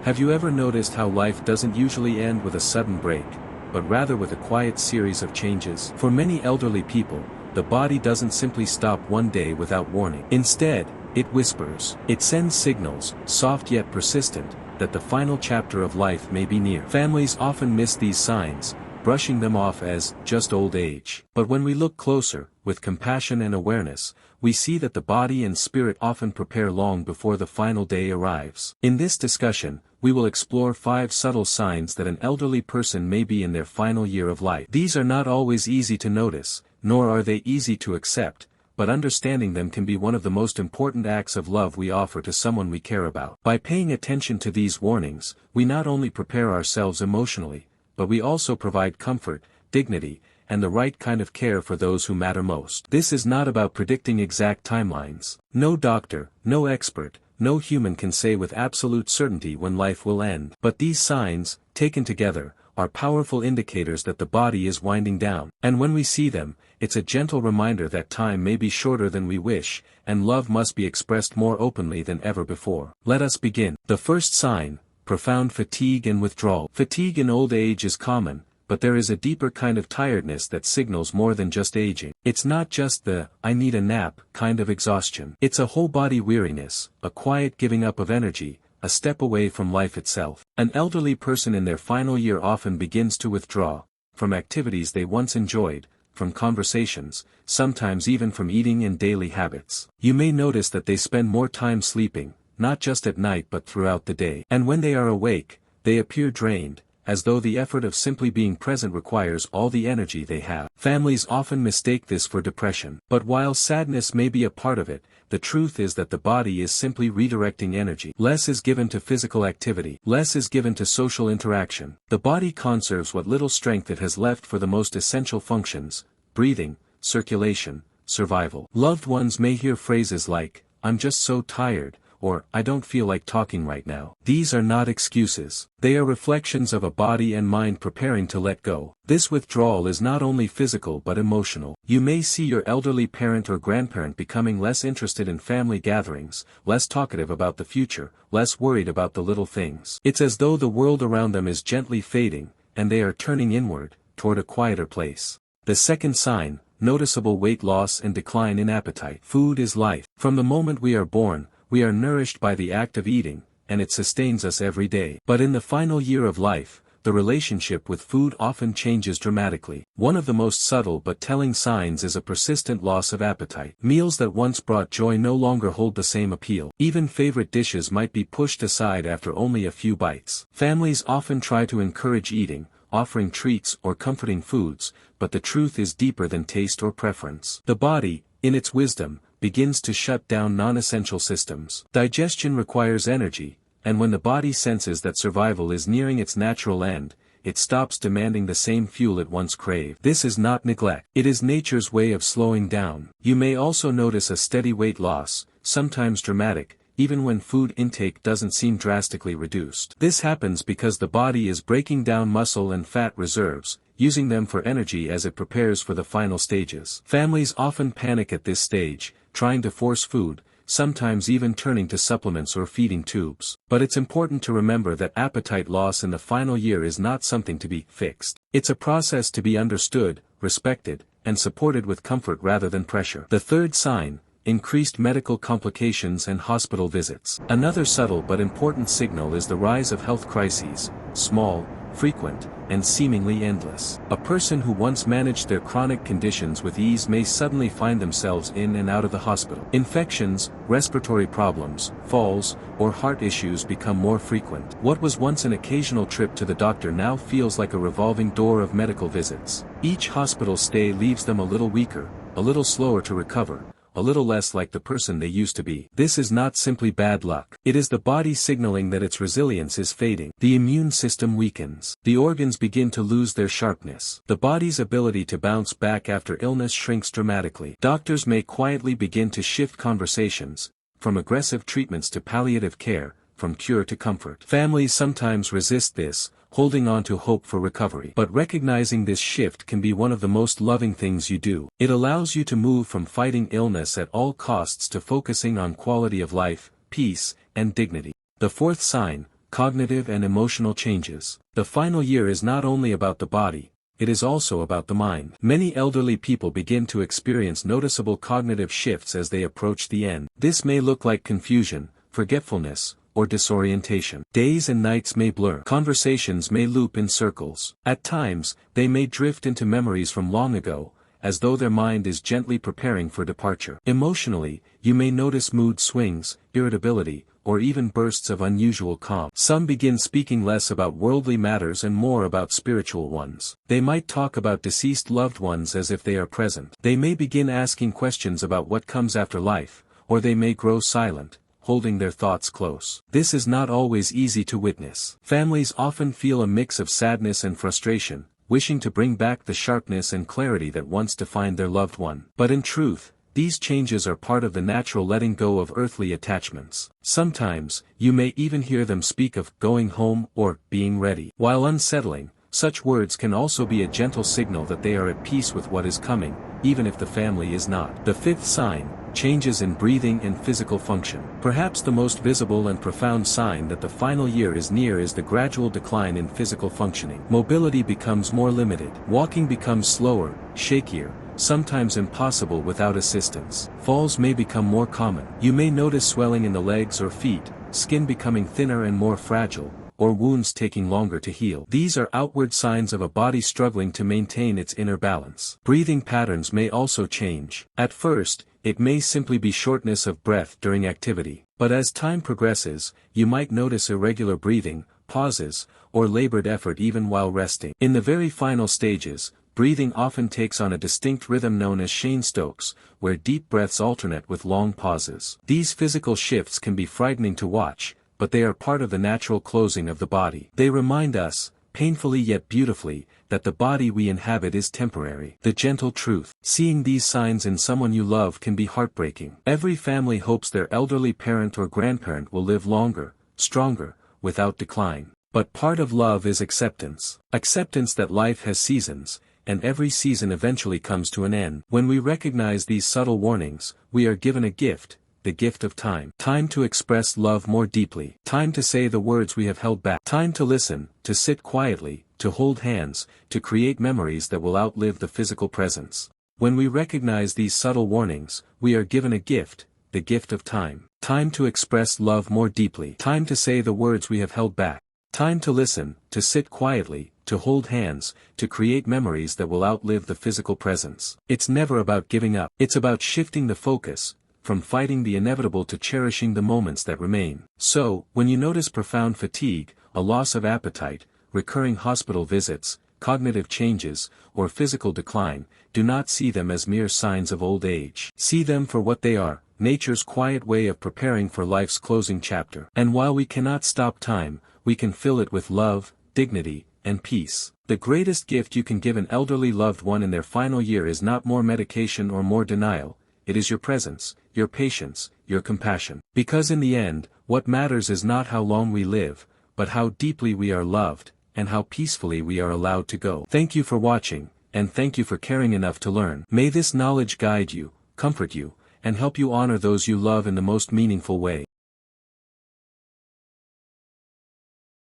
Have you ever noticed how life doesn't usually end with a sudden break, but rather with a quiet series of changes? For many elderly people, the body doesn't simply stop one day without warning. Instead, it whispers. It sends signals, soft yet persistent, that the final chapter of life may be near. Families often miss these signs, brushing them off as just old age. But when we look closer, with compassion and awareness, we see that the body and spirit often prepare long before the final day arrives. In this discussion, we will explore 5 subtle signs that an elderly person may be in their final year of life. These are not always easy to notice, nor are they easy to accept, but understanding them can be one of the most important acts of love we offer to someone we care about. By paying attention to these warnings, we not only prepare ourselves emotionally, but we also provide comfort, dignity, and the right kind of care for those who matter most. This is not about predicting exact timelines. No doctor, no expert, no human can say with absolute certainty when life will end. But these signs, taken together, are powerful indicators that the body is winding down. And when we see them, it's a gentle reminder that time may be shorter than we wish, and love must be expressed more openly than ever before. Let us begin. The first sign: profound fatigue and withdrawal. Fatigue in old age is common, but there is a deeper kind of tiredness that signals more than just aging. It's not just the "I need a nap" kind of exhaustion. It's a whole body weariness, a quiet giving up of energy, a step away from life itself. An elderly person in their final year often begins to withdraw from activities they once enjoyed, from conversations, sometimes even from eating and daily habits. You may notice that they spend more time sleeping, not just at night but throughout the day. And when they are awake, they appear drained, as though the effort of simply being present requires all the energy they have. Families often mistake this for depression. But while sadness may be a part of it, the truth is that the body is simply redirecting energy. Less is given to physical activity. Less is given to social interaction. The body conserves what little strength it has left for the most essential functions: breathing, circulation, survival. Loved ones may hear phrases like, "I'm just so tired," or "I don't feel like talking right now." These are not excuses. They are reflections of a body and mind preparing to let go. This withdrawal is not only physical but emotional. You may see your elderly parent or grandparent becoming less interested in family gatherings, less talkative about the future, less worried about the little things. It's as though the world around them is gently fading, and they are turning inward, toward a quieter place. The second sign: noticeable weight loss and decline in appetite. Food is life. From the moment we are born, we are nourished by the act of eating, and it sustains us every day. But in the final year of life, the relationship with food often changes dramatically. One of the most subtle but telling signs is a persistent loss of appetite. Meals that once brought joy no longer hold the same appeal. Even favorite dishes might be pushed aside after only a few bites. Families often try to encourage eating, offering treats or comforting foods, but the truth is deeper than taste or preference. The body, in its wisdom, begins to shut down non-essential systems. Digestion requires energy, and when the body senses that survival is nearing its natural end, it stops demanding the same fuel it once craved. This is not neglect. It is nature's way of slowing down. You may also notice a steady weight loss, sometimes dramatic, even when food intake doesn't seem drastically reduced. This happens because the body is breaking down muscle and fat reserves, using them for energy as it prepares for the final stages. Families often panic at this stage, trying to force food, sometimes even turning to supplements or feeding tubes. But it's important to remember that appetite loss in the final year is not something to be fixed. It's a process to be understood, respected, and supported with comfort rather than pressure. The third sign: increased medical complications and hospital visits. Another subtle but important signal is the rise of health crises, small, frequent, and seemingly endless. A person who once managed their chronic conditions with ease may suddenly find themselves in and out of the hospital. Infections, respiratory problems, falls, or heart issues become more frequent. What was once an occasional trip to the doctor now feels like a revolving door of medical visits. Each hospital stay leaves them a little weaker, a little slower to recover, a little less like the person they used to be. This is not simply bad luck. It is the body signaling that its resilience is fading. The immune system weakens. The organs begin to lose their sharpness. The body's ability to bounce back after illness shrinks dramatically. Doctors may quietly begin to shift conversations, from aggressive treatments to palliative care, from cure to comfort. Families sometimes resist this, holding on to hope for recovery. But recognizing this shift can be one of the most loving things you do. It allows you to move from fighting illness at all costs to focusing on quality of life, peace, and dignity. The fourth sign: cognitive and emotional changes. The final year is not only about the body, it is also about the mind. Many elderly people begin to experience noticeable cognitive shifts as they approach the end. This may look like confusion, forgetfulness, or disorientation. Days and nights may blur. Conversations may loop in circles. At times, they may drift into memories from long ago, as though their mind is gently preparing for departure. Emotionally, you may notice mood swings, irritability, or even bursts of unusual calm. Some begin speaking less about worldly matters and more about spiritual ones. They might talk about deceased loved ones as if they are present. They may begin asking questions about what comes after life, or they may grow silent, holding their thoughts close. This is not always easy to witness. Families often feel a mix of sadness and frustration, wishing to bring back the sharpness and clarity that once defined their loved one. But in truth, these changes are part of the natural letting go of earthly attachments. Sometimes, you may even hear them speak of going home or being ready. While unsettling, such words can also be a gentle signal that they are at peace with what is coming, even if the family is not. The fifth sign, changes in breathing and physical function. Perhaps the most visible and profound sign that the final year is near is the gradual decline in physical functioning. Mobility becomes more limited. Walking becomes slower, shakier, sometimes impossible without assistance. Falls may become more common. You may notice swelling in the legs or feet, skin becoming thinner and more fragile, or wounds taking longer to heal. These are outward signs of a body struggling to maintain its inner balance. Breathing patterns may also change. At first, it may simply be shortness of breath during activity, but as time progresses, you might notice irregular breathing, pauses, or labored effort even while resting. In the very final stages, breathing often takes on a distinct rhythm known as Cheyne-Stokes, where deep breaths alternate with long pauses. These physical shifts can be frightening to watch, but they are part of the natural closing of the body. They remind us, painfully yet beautifully, that the body we inhabit is temporary. The gentle truth. Seeing these signs in someone you love can be heartbreaking. Every family hopes their elderly parent or grandparent will live longer, stronger, without decline. But part of love is acceptance. Acceptance that life has seasons, and every season eventually comes to an end. When we recognize these subtle warnings, we are given a gift, the gift of time. Time to express love more deeply. Time to say the words we have held back. Time to listen, to sit quietly, to hold hands, to create memories that will outlive the physical presence. When we recognize these subtle warnings, we are given a gift, the gift of time. Time to express love more deeply. Time to say the words we have held back. Time to listen, to sit quietly, to hold hands, to create memories that will outlive the physical presence. It's never about giving up. It's about shifting the focus, from fighting the inevitable to cherishing the moments that remain. So, when you notice profound fatigue, a loss of appetite, recurring hospital visits, cognitive changes, or physical decline, do not see them as mere signs of old age. See them for what they are, nature's quiet way of preparing for life's closing chapter. And while we cannot stop time, we can fill it with love, dignity, and peace. The greatest gift you can give an elderly loved one in their final year is not more medication or more denial, it is your presence, your patience, your compassion. Because in the end, what matters is not how long we live, but how deeply we are loved, and how peacefully we are allowed to go. Thank you for watching, and thank you for caring enough to learn. May this knowledge guide you, comfort you, and help you honor those you love in the most meaningful way.